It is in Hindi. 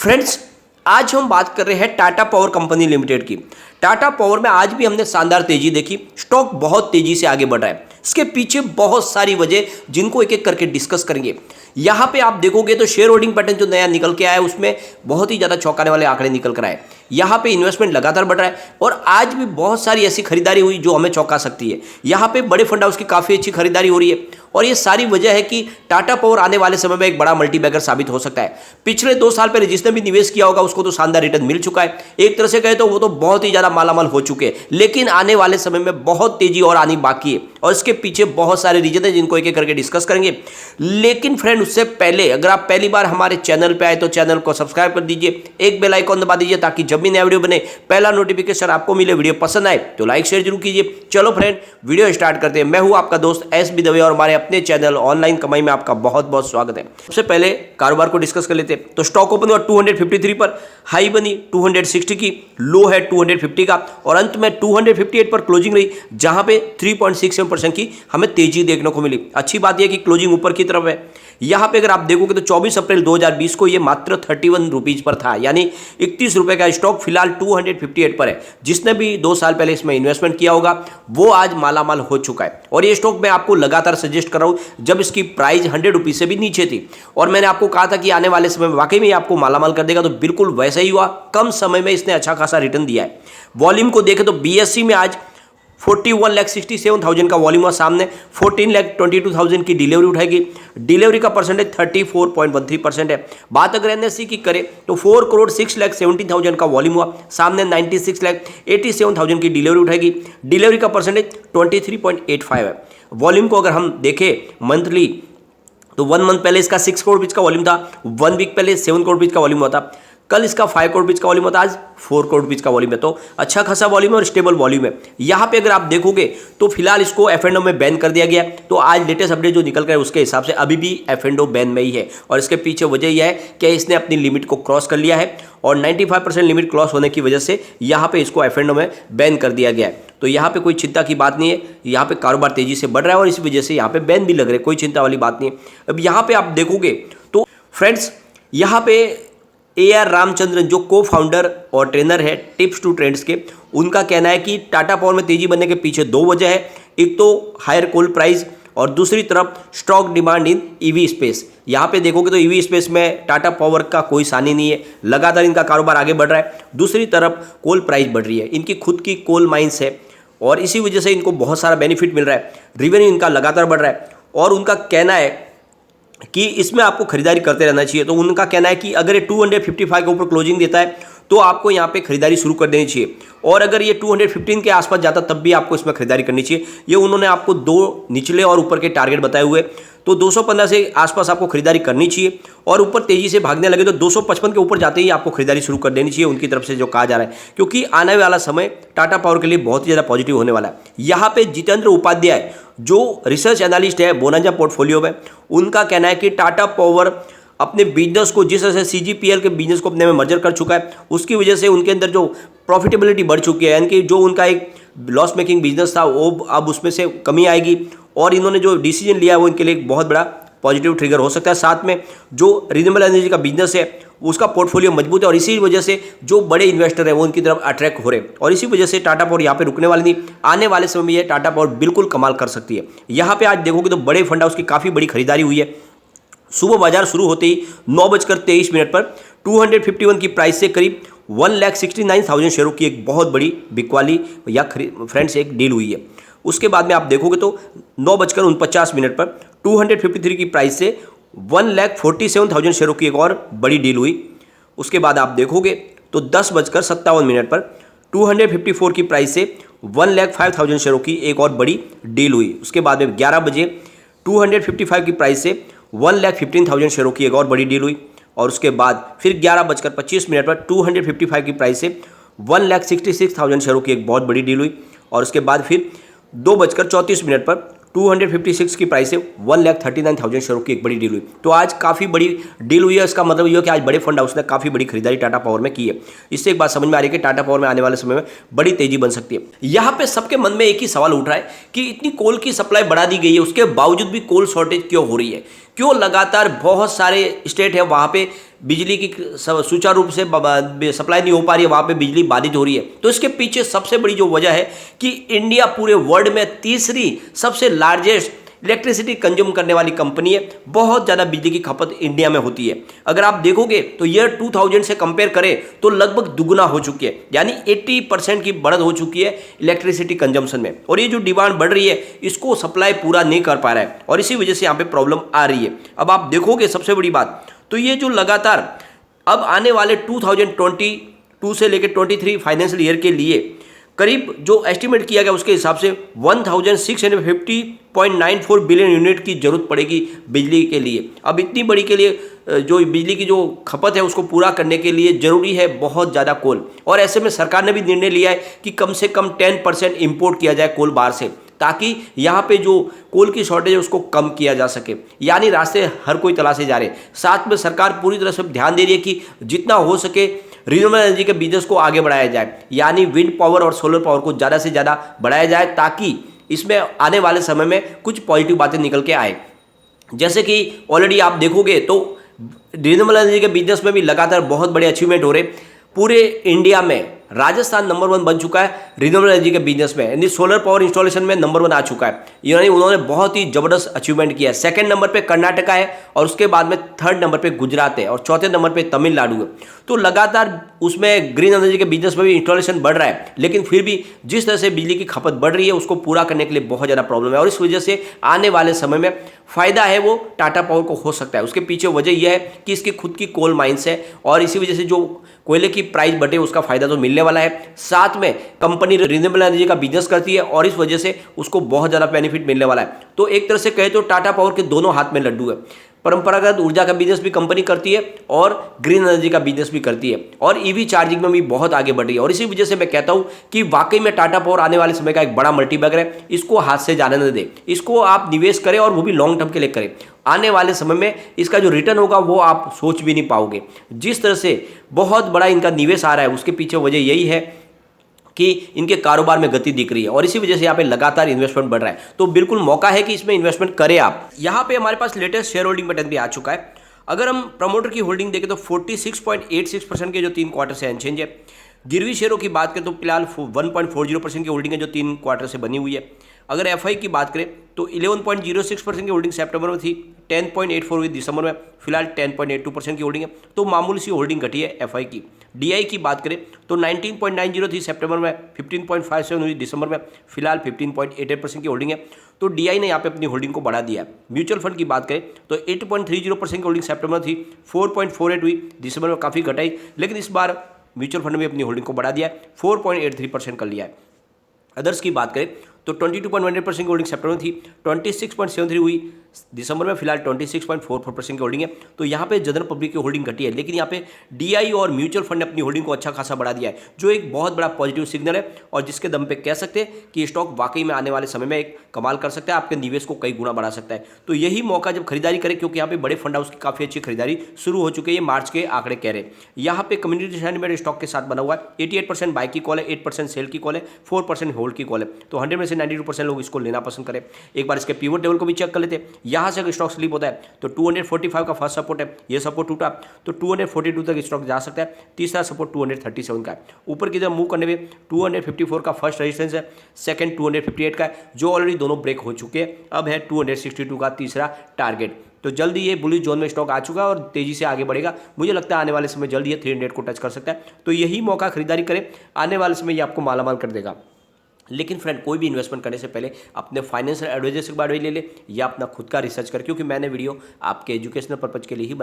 फ्रेंड्स, आज हम बात कर रहे हैं टाटा पावर कंपनी लिमिटेड की। टाटा पावर में आज भी हमने शानदार तेजी देखी, स्टॉक बहुत तेजी से आगे बढ़ रहा है। इसके पीछे बहुत सारी वजह जिनको एक एक करके डिस्कस करेंगे। यहाँ पे आप देखोगे तो शेयर होल्डिंग पैटर्न जो नया निकल के आया है उसमें बहुत ही ज़्यादा चौंकाने वाले आंकड़े निकल कर आए। यहाँ पे इन्वेस्टमेंट लगातार बढ़ रहा है और आज भी बहुत सारी ऐसी खरीदारी हुई जो हमें चौंका सकती है। यहाँ पे बड़े फंड हाउस की काफ़ी अच्छी खरीदारी हो रही है और ये सारी वजह है कि टाटा पावर आने वाले समय में एक बड़ा मल्टीबैगर साबित हो सकता है। पिछले 2 साल पहले जिसने भी निवेश किया होगा उसको तो शानदार रिटर्न मिल चुका है। एक तरह से कहे तो वो तो बहुत ही ज़्यादा मालामाल हो चुके हैं, लेकिन आने वाले समय में बहुत तेजी और आनी बाकी है और इसके पीछे बहुत सारे रीजन है जिनको एक एक करके डिस्कस करेंगे। लेकिन फ्रेंड, उससे पहले अगर आप पहली बार हमारे चैनल पे आए तो चैनल को सब्सक्राइब कर दीजिए, एक बेल आइकॉन दबा दीजिए ताकि जब भी नया वीडियो बने पहला नोटिफिकेशन आपको मिले। वीडियो पसंद आए तो लाइक शेयर जरूर कीजिए। चलो फ्रेंड, वीडियो स्टार्ट करते हैं। मैं हूं आपका दोस्त SB दवे और हमारे अपने चैनल ऑनलाइन कमाई में आपका बहुत बहुत स्वागत है। सबसे पहले कारोबार को डिस्कस कर लेते हैं। तो स्टॉक ओपन हुआ 253 पर, हाई बनी 260 की, लो है 250 का और अंत में 258 पर क्लोजिंग रही, जहां पे 3.67% की हमें तेजी देखने को मिली। अच्छी बात यह कि क्लोजिंग ऊपर की तरफ है। यहां पे अगर आप देखोगे तो 24 अप्रैल 2020 को ये मात्र 31 रुपीज पर था, यानी 31 रुपए का स्टॉक फिलहाल 258 पर है। जिसने भी 2 साल पहले इसमें इन्वेस्टमेंट किया होगा वो आज मालामाल हो चुका है और ये स्टॉक मैं आपको लगातार सजेस्ट कर रहा हूं जब इसकी प्राइस 100 रुपीज से भी नीचे थी और मैंने आपको कहा था कि आने वाले समय में वाकई में आपको मालामाल कर देगा, तो बिल्कुल वैसा ही हुआ। कम समय में इसने अच्छा खासा रिटर्न दिया है। वॉल्यूम को देखें तो BSE में आज 41,67,000 का वॉल्यूम हुआ, सामने 14,22,000 की डिलीवरी उठाएगी। डिलीवरी का परसेंटेज 34.13% है। बात अगर NSE की करें तो 4,06,70,000 का वॉल्यूम हुआ, सामने 96,87,000 की डिलीवरी उठाएगी। डिलीवरी का परसेंटेज 23.85 है। वॉल्यूम को अगर हम देखें मंथली तो 1 मंथ पहले इसका 6 करोड़ रुपीज का वॉल्यूम था, 1 वीक पहले 7 करोड़ रुपीज का वॉल्यूम हुआ था, कल इसका 5 करोड़ रुपीज का वॉल्यूम होता है, आज 4 करोड़ रुपीज का वॉल्यूम है। तो अच्छा खासा वॉल्यूम है और स्टेबल वॉल्यूम है। यहाँ पे अगर आप देखोगे तो फिलहाल इसको F&O में बैन कर दिया गया। तो आज लेटेस्ट अपडेट जो निकल कर है उसके हिसाब से अभी भी F&O बैन में ही है और इसके पीछे वजह यह है कि इसने अपनी लिमिट को क्रॉस कर लिया है और 95% लिमिट क्रॉस होने की वजह से यहाँ पे इसको F&O में बैन कर दिया गया है। तो यहाँ पे कोई चिंता की बात नहीं है, यहाँ पे कारोबार तेजी से बढ़ रहा है और इस वजह से यहाँ पे बैन भी लग रहा है, कोई चिंता वाली बात नहीं है। अब यहाँ पे आप देखोगे तो फ्रेंड्स, यहाँ पे AR रामचंद्रन जो को फाउंडर और ट्रेनर है टिप्स टू ट्रेंड्स के, उनका कहना है कि टाटा पावर में तेजी बनने के पीछे 2 वजह है। एक तो हायर कोल प्राइस और दूसरी तरफ stock demand in EV space. यहाँ पे देखोगे तो EV स्पेस में टाटा पावर का कोई सानी नहीं है, लगातार इनका कारोबार आगे बढ़ रहा है। दूसरी तरफ कोल प्राइस बढ़ रही है, इनकी खुद की कोल माइंस है और इसी वजह से इनको बहुत सारा बेनिफिट मिल रहा है। रेवेन्यू इनका लगातार बढ़ रहा है और उनका कहना है कि इसमें आपको खरीदारी करते रहना चाहिए। तो उनका कहना है कि अगर ये 255 के ऊपर क्लोजिंग देता है तो आपको यहाँ पे खरीदारी शुरू कर देनी चाहिए और अगर ये 215 के आसपास जाता तब भी आपको इसमें खरीदारी करनी चाहिए। ये उन्होंने आपको 2 निचले और ऊपर के टारगेट बताए हुए, तो 215 से आसपास आपको खरीदारी करनी चाहिए और ऊपर तेजी से भागने लगे तो 255 के ऊपर जाते ही आपको खरीदारी शुरू कर देनी चाहिए उनकी तरफ से जो कहा जा रहा है, क्योंकि आने वाला समय टाटा पावर के लिए बहुत ही ज़्यादा पॉजिटिव होने वाला है। यहाँ पे जितेंद्र उपाध्याय जो रिसर्च एनालिस्ट है बोनांजा पोर्टफोलियो में, उनका कहना है कि टाटा पावर अपने बिजनेस को जिस तरह से CGPL के बिजनेस को अपने में मर्जर कर चुका है उसकी वजह से उनके अंदर जो प्रॉफिटेबिलिटी बढ़ चुकी है, यानी कि जो उनका एक लॉस मेकिंग बिजनेस था वो अब उसमें से कमी आएगी और इन्होंने जो डिसीजन लिया है वो इनके लिए एक बहुत बड़ा पॉजिटिव ट्रिगर हो सकता है। साथ में जो रिन्यूएबल एनर्जी का बिजनेस है उसका पोर्टफोलियो मजबूत है और इसी वजह से जो बड़े इन्वेस्टर हैं वो उनकी तरफ अट्रैक्ट हो रहे हैं और इसी वजह से टाटा पावर यहाँ पे रुकने वाली नहीं, आने वाले समय में ये टाटा पावर बिल्कुल कमाल कर सकती है। यहाँ पे आज देखोगे तो बड़े फंड हाउस की काफ़ी बड़ी खरीदारी हुई है। सुबह बाजार शुरू होते ही 9:23 पर 251 की प्राइस से करीब 1,69,000 शेयरों की एक बहुत बड़ी बिकवाली या फ्रेंड्स एक डील हुई है। उसके बाद में आप देखोगे तो 9:49 पर 253 की प्राइस से 1,47,000 शेयरों की एक और बड़ी डील हुई। उसके बाद आप देखोगे तो 10:57 पर 254 की प्राइस से 1,05,000 शेयरों की एक और बड़ी डील हुई। उसके बाद में 11 बजे 255 की प्राइस से 1,15,000 शेयरों की एक और बड़ी डील हुई और उसके बाद फिर 11:25 पर 255 की प्राइस से 1,66,000 शेयरों की एक बहुत बड़ी डील हुई और उसके बाद फिर 2:34 पर 256 की प्राइस से 1,39,000 शेयरों की एक बड़ी डील हुई। तो आज काफ़ी बड़ी डील हुई है। इसका मतलब ये है कि आज बड़े फंड हाउस ने काफ़ी बड़ी खरीदारी टाटा पावर में की है। इससे एक बात समझ में आ रही है कि टाटा पावर में आने वाले समय में बड़ी तेजी बन सकती है। यहाँ पे सबके मन में एक ही सवाल उठ रहा है कि इतनी कोल की सप्लाई बढ़ा दी गई है, उसके बावजूद भी कोल शॉर्टेज क्यों हो रही है, क्यों लगातार बहुत सारे स्टेट है वहाँ पे बिजली की सुचारू रूप से सप्लाई नहीं हो पा रही है, वहाँ पे बिजली बाधित हो रही है। तो इसके पीछे सबसे बड़ी जो वजह है कि इंडिया पूरे वर्ल्ड में तीसरी सबसे लार्जेस्ट इलेक्ट्रिसिटी कंज्यूम करने वाली कंपनी है। बहुत ज़्यादा बिजली की खपत इंडिया में होती है। अगर आप देखोगे तो ईयर 2000 से कंपेयर करें तो लगभग दुगुना हो चुकी है, यानी 80% की बढ़त हो चुकी है इलेक्ट्रिसिटी कंजम्पशन में। और ये जो डिमांड बढ़ रही है इसको सप्लाई पूरा नहीं कर पा रहा है और इसी वजह से यहाँ पे प्रॉब्लम आ रही है। अब आप देखोगे सबसे बड़ी बात तो ये जो लगातार अब आने वाले 2022 से लेकर 23 फाइनेंशियल ईयर के लिए करीब जो एस्टिमेट किया गया उसके हिसाब से 1650.94 बिलियन यूनिट की जरूरत पड़ेगी बिजली के लिए। अब इतनी बड़ी के लिए जो बिजली की जो खपत है उसको पूरा करने के लिए जरूरी है बहुत ज़्यादा कोल। और ऐसे में सरकार ने भी निर्णय लिया है कि कम से कम 10% इंपोर्ट किया जाए कोल बाहर से, ताकि यहाँ पे जो कोल की शॉर्टेज है उसको कम किया जा सके। यानी रास्ते हर कोई तलाशे जा रहे हैं। साथ में सरकार पूरी तरह से ध्यान दे रही है कि जितना हो सके रिन्यूएबल एनर्जी के बिजनेस को आगे बढ़ाया जाए, यानी विंड पावर और सोलर पावर को ज़्यादा से ज़्यादा बढ़ाया जाए, ताकि इसमें आने वाले समय में कुछ पॉजिटिव बातें निकल के आए। जैसे कि ऑलरेडी आप देखोगे तो रिन्यूएबल एनर्जी के बिजनेस में भी लगातार बहुत बड़े अचीवमेंट हो रहे। पूरे इंडिया में राजस्थान नंबर 1 बन चुका है रिन्यूएबल एनर्जी के बिजनेस में, यानी सोलर पावर इंस्टॉलेशन में नंबर 1 आ चुका है। यानी उन्होंने बहुत ही जबरदस्त अचीवमेंट किया है। सेकंड नंबर पे कर्नाटका है और उसके बाद में थर्ड नंबर पे गुजरात है और चौथे नंबर पे तमिलनाडु है। तो लगातार उसमें ग्रीन एनर्जी के बिजनेस में भी इंस्टॉलेशन बढ़ रहा है, लेकिन फिर भी जिस तरह से बिजली की खपत बढ़ रही है उसको पूरा करने के लिए बहुत ज़्यादा प्रॉब्लम है और इस वजह से आने वाले समय में फायदा है वो टाटा पावर को हो सकता है। उसके पीछे वजह यह है कि इसकी खुद की कोल माइंस है और इसी वजह से जो कोयले की प्राइस बढ़े उसका फायदा तो मिलने वाला है। साथ में कंपनी रिन्यूएबल एनर्जी का बिजनेस करती है और इस वजह से उसको बहुत ज़्यादा बेनिफिट मिलने वाला है। तो एक तरह से कहे तो टाटा पावर के दोनों हाथ में लड्डू है। परंपरागत ऊर्जा का बिजनेस भी कंपनी करती है और ग्रीन एनर्जी का बिजनेस भी करती है और ईवी चार्जिंग में भी बहुत आगे बढ़ रही है। और इसी वजह से मैं कहता हूं कि वाकई में टाटा पावर आने वाले समय का एक बड़ा मल्टीबैगर है। इसको हाथ से जाने न दें, इसको आप निवेश करें और वो भी लॉन्ग टर्म के लिए करें। आने वाले समय में इसका जो रिटर्न होगा वो आप सोच भी नहीं पाओगे। जिस तरह से बहुत बड़ा इनका निवेश आ रहा है उसके पीछे वजह यही है कि इनके कारोबार में गति दिख रही है और इसी वजह से यहाँ पे लगातार इन्वेस्टमेंट बढ़ रहा है। तो बिल्कुल मौका है कि इसमें इन्वेस्टमेंट करें आप। यहाँ पे हमारे पास लेटेस्ट शेयर होल्डिंग बटन भी आ चुका है। अगर हम प्रमोटर की होल्डिंग देखें तो 46.86% के जो 3 क्वार्टर से अनचेंज है। गिरवी शेयरों की बात करें तो फिलहाल 1.40% की होल्डिंग है जो 3 क्वार्टर से बनी हुई है। अगर एफआई की बात करें तो 11.06% की होल्डिंग सितंबर में थी, 10.84 हुई दिसंबर में, फिलहाल 10.82% की होल्डिंग है। तो मामूली सी होल्डिंग घटी है एफआई की। डीआई की बात करें तो 19.90 थी सितंबर में, 15.57 हुई दिसंबर में, फिलहाल 15.88% की होल्डिंग है। तो डीआई ने यहाँ पे अपनी होल्डिंग को बढ़ा दिया है। म्यूचुअल फंड की बात करें तो 8.30% की होल्डिंग सितंबर में थी, 4.48 हुई दिसंबर में, काफ़ी घटाई, लेकिन इस बार म्यूचुअल फंड में अपनी होल्डिंग को बढ़ा दिया है, 4.83% कर लिया है। अदर्स की बात करें तो 22.18% की होल्डिंग सितंबर में थी, 26.73 हुई दिसंबर में, फिलहाल 26.44% की होल्डिंग है। तो यहाँ पे जनरल पब्लिक की होल्डिंग घटी है, लेकिन यहाँ पे डीआई और म्यूचुअल फंड ने अपनी होल्डिंग को अच्छा खासा बढ़ा दिया है, जो एक बहुत बड़ा पॉजिटिव सिग्नल है और जिसके दम पे कह सकते हैं कि स्टॉक वाकई में आने वाले समय में एक कमाल कर सकता है, आपके निवेश को कई गुना बढ़ा सकता है। तो यही मौका जब खरीदारी करें, क्योंकि यहाँ पे बड़े फंड हाउस की काफ़ी अच्छी खरीदारी शुरू हो चुकी है, ये मार्च के आंकड़े कह रहे हैं। यहाँ पे कम्युनिटी सेंटिमेंट स्टॉक के साथ बना हुआ है, 88% बाई की कॉल है, 8% सेल की कॉल है, 4% होल्ड की कॉल है। तो 100 में से 92% लोग इसको लेना पसंद करें। एक बार इसके पिवट लेवल को भी चेक कर लेते हैं। यहाँ से अगर स्टॉक स्लिप होता है तो 245 का फर्स्ट सपोर्ट है, ये सपोर्ट टूटा तो 242 तक स्टॉक जा सकता है। तीसरा सपोर्ट 237 का है। ऊपर की तरफ मूव करने में 254 का फर्स्ट रेजिस्टेंस है, सेकंड 258 का है, जो ऑलरेडी दोनों ब्रेक हो चुके हैं। अब है 262 का तीसरा टारगेट। तो जल्दी ये बुलिश जोन में स्टॉक आ चुका है और तेजी से आगे बढ़ेगा। मुझे लगता है आने वाले समय जल्दी ये 300 को टच कर सकता है। तो यही मौका खरीदारी करें, आने वाले समय ये आपको मालामाल कर देगा। लेकिन फ्रेंड, कोई भी इन्वेस्टमेंट करने से पहले अपने फाइनेंशियल एडवाइजर से एडवाइस ले ले या अपना खुद का रिसर्च कर, क्योंकि मैंने वीडियो आपके एजुकेशनल पर्पज के लिए ही